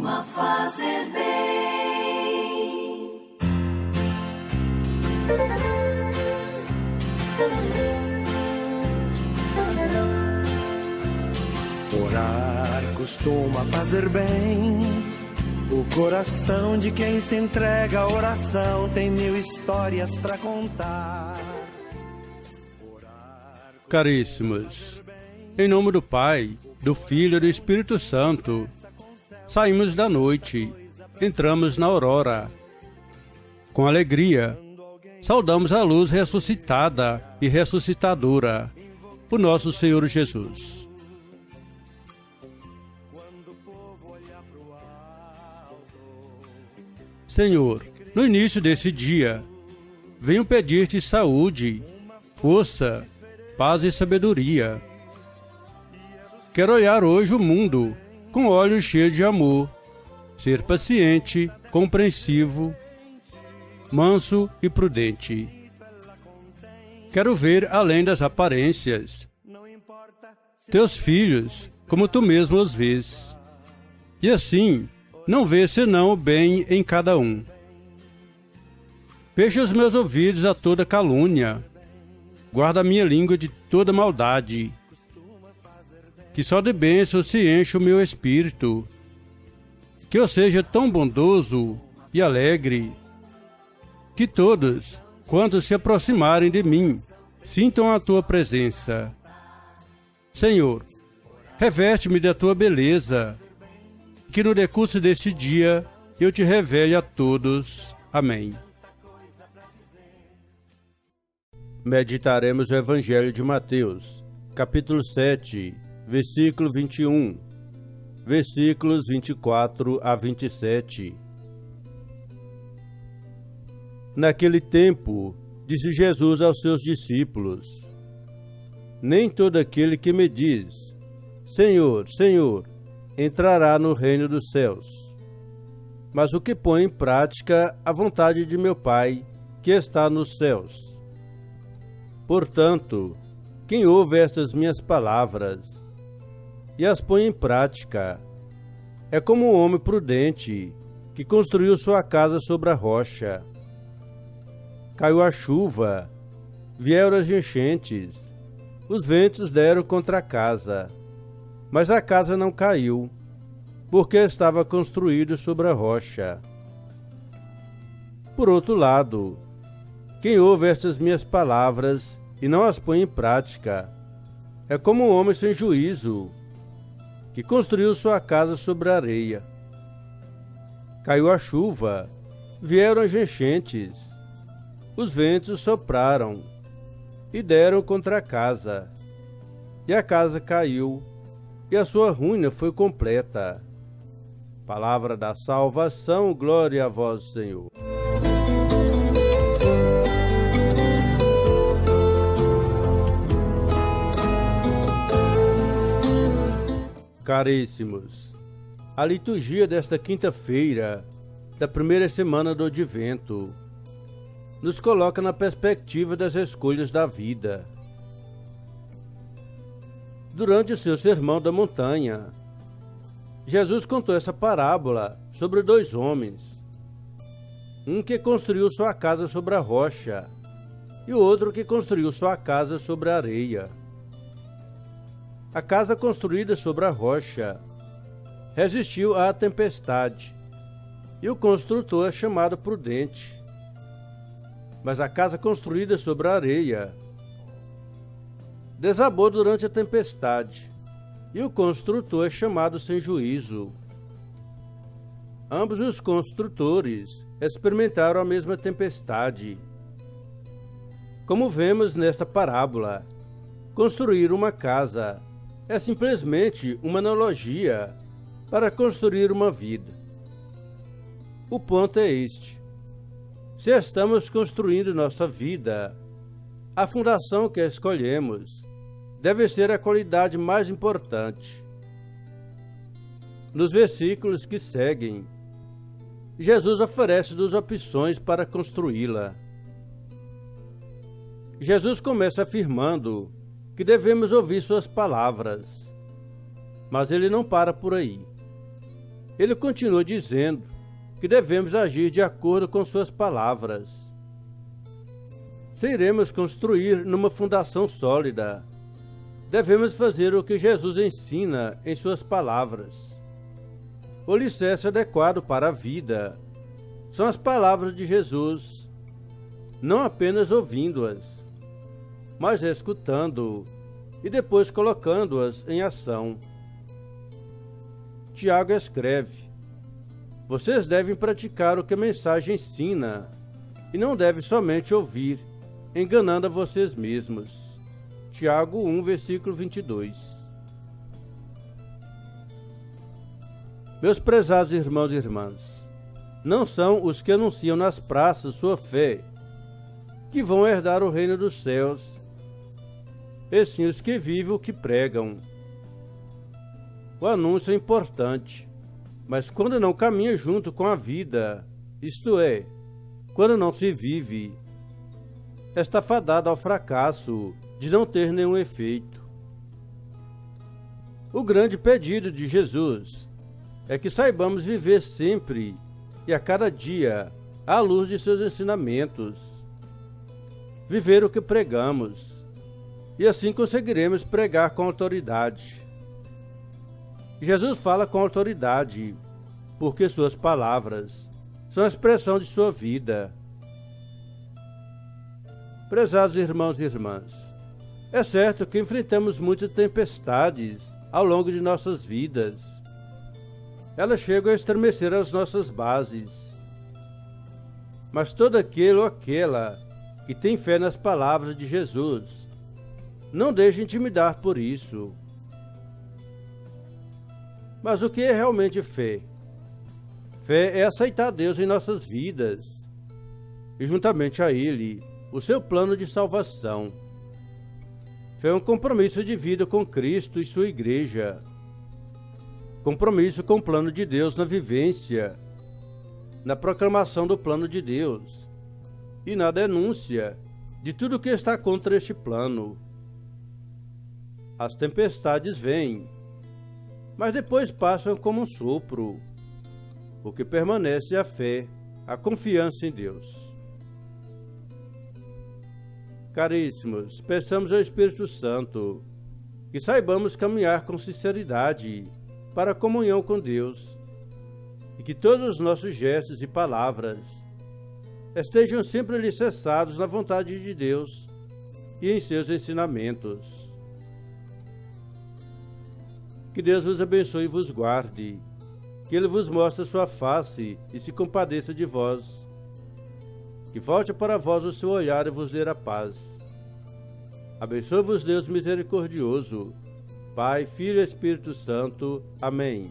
costuma fazer bem. Orar costuma fazer bem. O coração de quem se entrega à oração tem mil histórias pra contar. Caríssimos, em nome do Pai, do Filho e do Espírito Santo, saímos da noite, entramos na aurora. Com alegria, saudamos a luz ressuscitada e ressuscitadora, o nosso Senhor Jesus. Senhor, no início desse dia, venho pedir-te saúde, força, paz e sabedoria. Quero olhar hoje o mundo com olhos cheios de amor, ser paciente, compreensivo, manso e prudente. Quero ver além das aparências, teus filhos como tu mesmo os vês, e assim não ver senão o bem em cada um. Fecha os meus ouvidos a toda calúnia, guarda a minha língua de toda maldade, que só de bênçãos se enche o meu espírito, que eu seja tão bondoso e alegre, que todos, quantos se aproximarem de mim, sintam a tua presença. Senhor, reveste-me da tua beleza, que no decurso deste dia eu te revele a todos. Amém. Meditaremos o Evangelho de Mateus, capítulo 7, versículo 21, versículos 24 a 27. Naquele tempo, disse Jesus aos seus discípulos: Nem todo aquele que me diz, Senhor, Senhor, entrará no reino dos céus, mas o que põe em prática a vontade de meu Pai, que está nos céus. Portanto, quem ouve estas minhas palavras e as põe em prática, é como um homem prudente que construiu sua casa sobre a rocha. Caiu a chuva, vieram as enchentes, os ventos deram contra a casa, mas a casa não caiu, porque estava construída sobre a rocha. Por outro lado, quem ouve estas minhas palavras e não as põe em prática, é como um homem sem juízo, que construiu sua casa sobre a areia. Caiu a chuva, vieram as enchentes, os ventos sopraram e deram contra a casa, e a casa caiu, e a sua ruína foi completa. Palavra da salvação, glória a vós, Senhor. Caríssimos, a liturgia desta quinta-feira, da primeira semana do Advento, nos coloca na perspectiva das escolhas da vida. Durante o seu sermão da montanha, Jesus contou essa parábola sobre dois homens, um que construiu sua casa sobre a rocha e o outro que construiu sua casa sobre a areia. A casa construída sobre a rocha resistiu à tempestade, e o construtor é chamado prudente. Mas a casa construída sobre a areia desabou durante a tempestade, e o construtor é chamado sem juízo. Ambos os construtores experimentaram a mesma tempestade. Como vemos nesta parábola, construir uma casa é simplesmente uma analogia para construir uma vida. O ponto é este: se estamos construindo nossa vida, a fundação que escolhemos deve ser a qualidade mais importante. Nos versículos que seguem, Jesus oferece duas opções para construí-la. Jesus começa afirmando que devemos ouvir suas palavras, mas ele não para por aí. Ele continua dizendo que devemos agir de acordo com suas palavras. Se iremos construir numa fundação sólida, devemos fazer o que Jesus ensina em suas palavras. O alicerce adequado para a vida são as palavras de Jesus, não apenas ouvindo-as, mas escutando e depois colocando-as em ação. Tiago escreve: vocês devem praticar o que a mensagem ensina e não devem somente ouvir, enganando a vocês mesmos. Tiago 1, versículo 22. Meus prezados irmãos e irmãs, não são os que anunciam nas praças sua fé que vão herdar o reino dos céus, e sim os que vivem o que pregam. O anúncio é importante, mas quando não caminha junto com a vida, isto é, quando não se vive, está fadado ao fracasso de não ter nenhum efeito. O grande pedido de Jesus é que saibamos viver sempre e a cada dia à luz de seus ensinamentos, viver o que pregamos, e assim conseguiremos pregar com autoridade. Jesus fala com autoridade, porque suas palavras são a expressão de sua vida. Prezados irmãos e irmãs, é certo que enfrentamos muitas tempestades ao longo de nossas vidas. Elas chegam a estremecer as nossas bases. Mas todo aquele ou aquela que tem fé nas palavras de Jesus não deixe intimidar por isso. Mas o que é realmente fé? Fé é aceitar Deus em nossas vidas e, juntamente a Ele, o seu plano de salvação. Fé é um compromisso de vida com Cristo e sua Igreja. Compromisso com o plano de Deus na vivência, na proclamação do plano de Deus e na denúncia de tudo que está contra este plano. As tempestades vêm, mas depois passam como um sopro. O que permanece é a fé, a confiança em Deus. Caríssimos, peçamos ao Espírito Santo que saibamos caminhar com sinceridade para a comunhão com Deus e que todos os nossos gestos e palavras estejam sempre alicerçados na vontade de Deus e em seus ensinamentos. Que Deus vos abençoe e vos guarde, que Ele vos mostre a sua face e se compadeça de vós, que volte para vós o seu olhar e vos dê a paz. Abençoe-vos Deus misericordioso, Pai, Filho e Espírito Santo. Amém.